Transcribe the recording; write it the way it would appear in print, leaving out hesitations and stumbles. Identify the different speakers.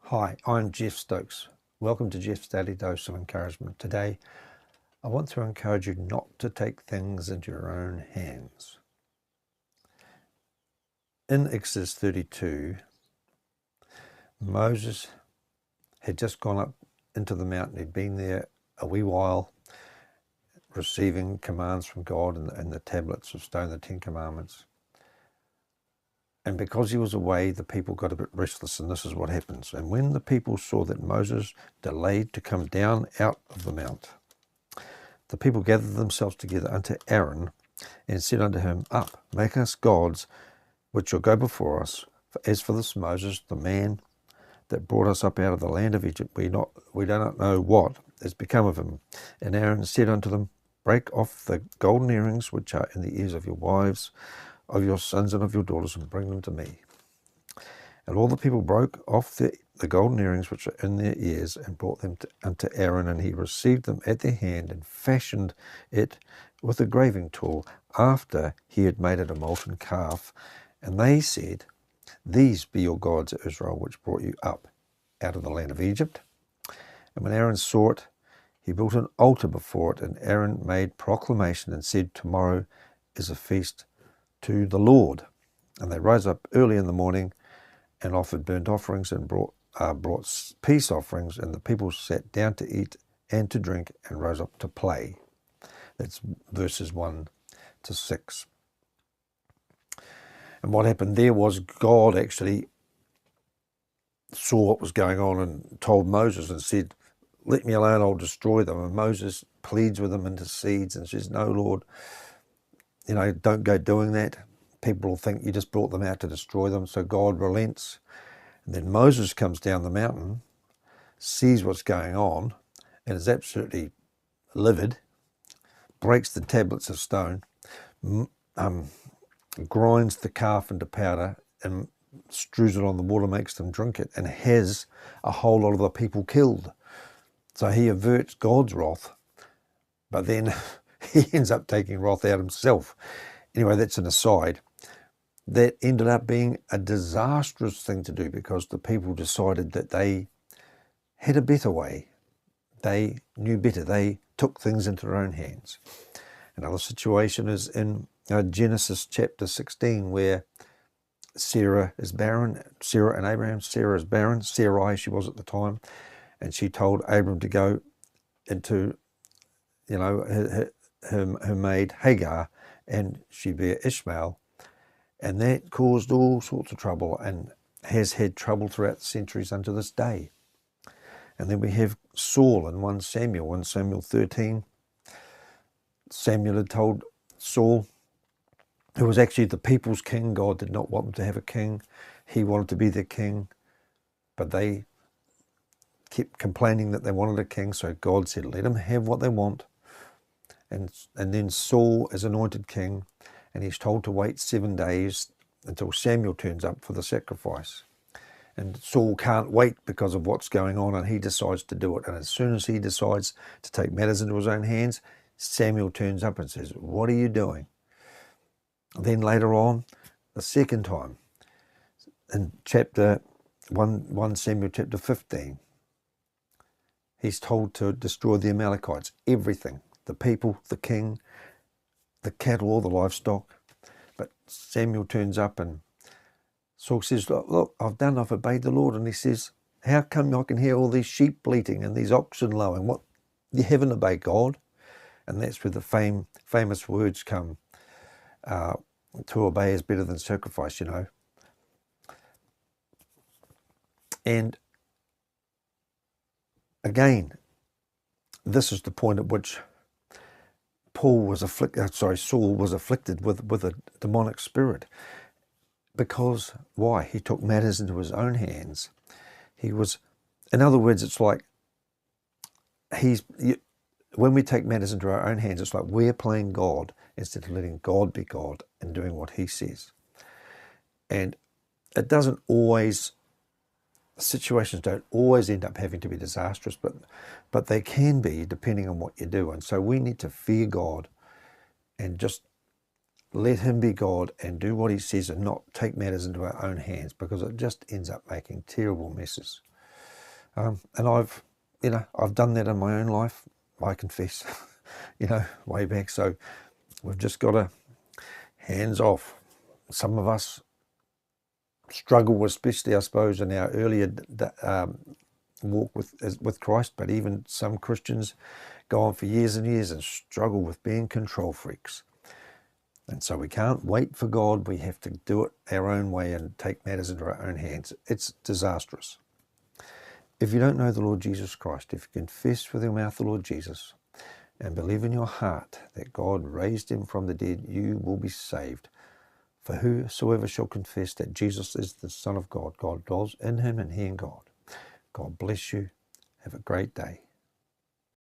Speaker 1: Hi, I'm Jeff Stokes. Welcome to Jeff's Daily Dose of Encouragement. Today, I want to encourage you not to take things into your own hands. In Exodus 32, Moses had just gone up into the mountain. He'd been there a wee while, receiving commands from God and the tablets of stone, the Ten Commandments. And because he was away, the people got a bit restless, and this is what happens. And when the people saw that Moses delayed to come down out of the mount, the people gathered themselves together unto Aaron, and said unto him, Up, make us gods, which shall go before us. For as for this Moses, the man that brought us up out of the land of Egypt, we do not know what is become of him. And Aaron said unto them, Break off the golden earrings which are in the ears of your wives, of your sons and of your daughters, and bring them to me. And all the people broke off the golden earrings which are in their ears, and brought them unto Aaron, and he received them at their hand, and fashioned it with a graving tool, after he had made it a molten calf. And they said, These be your gods, Israel, which brought you up out of the land of Egypt. And when Aaron saw it, he built an altar before it, and Aaron made proclamation and said, Tomorrow is a feast to the Lord. And they rose up early in the morning and offered burnt offerings and brought peace offerings, and the people sat down to eat and to drink and rose up to play. That's verses 1 to 6. And what happened there was God actually saw what was going on and told Moses and said, Let me alone, I'll destroy them. And Moses pleads with him, intercedes, and says, No, Lord, don't go doing that. People will think you just brought them out to destroy them. So God relents. And then Moses comes down the mountain, sees what's going on, and is absolutely livid, breaks the tablets of stone, grinds the calf into powder, and strews it on the water, makes them drink it, and has a whole lot of the people killed. So he averts God's wrath, but then he ends up taking wrath out himself. Anyway, that's an aside. That ended up being a disastrous thing to do, because the people decided that they had a better way. They knew better. They took things into their own hands. Another situation is in Genesis chapter 16, where Sarah is barren. Sarah and Abraham. Sarah is barren. Sarai, she was at the time. And she told Abram to go into, her maid Hagar, and she bare Ishmael. And that caused all sorts of trouble, and has had trouble throughout the centuries unto this day. And then we have Saul in 1 Samuel 13. Samuel had told Saul, who was actually the people's king. God did not want them to have a king. He wanted to be their king, but they kept complaining that they wanted a king. So God said, let them have what they want. And then Saul is anointed king, and he's told to wait 7 days until Samuel turns up for the sacrifice. And Saul can't wait because of what's going on, and he decides to do it. And as soon as he decides to take matters into his own hands, Samuel turns up and says, what are you doing? Then later on, the second time, in chapter 1 Samuel chapter 15, he's told to destroy the Amalekites, everything, the people, the king, the cattle, all the livestock. But Samuel turns up, and Saul says, look, I've obeyed the Lord. And he says, how come I can hear all these sheep bleating and these oxen lowing? What? You haven't obeyed God? And that's where the famous words come, to obey is better than sacrifice, And again, this is the point at which Saul was afflicted with a demonic spirit. Because why? He took matters into his own hands. In other words, it's like when we take matters into our own hands, it's like we're playing God instead of letting God be God and doing what he says. And it doesn't always, situations don't always end up having to be disastrous, but they can be, depending on what you do. And so we need to fear God and just let him be God and do what he says, and not take matters into our own hands, because it just ends up making terrible messes. And I've done that in my own life, I confess, way back. So we've just got to hands off. Some of us struggle, especially I suppose in our earlier walk with Christ, but even some Christians go on for years and years and struggle with being control freaks. And so we can't wait for God. We have to do it our own way and take matters into our own hands. It's disastrous. If you don't know the Lord Jesus Christ, if you confess with your mouth the Lord Jesus and believe in your heart that God raised him from the dead, you will be saved. For whosoever shall confess that Jesus is the Son of God, God dwells in him and he in God. God bless you. Have a great day.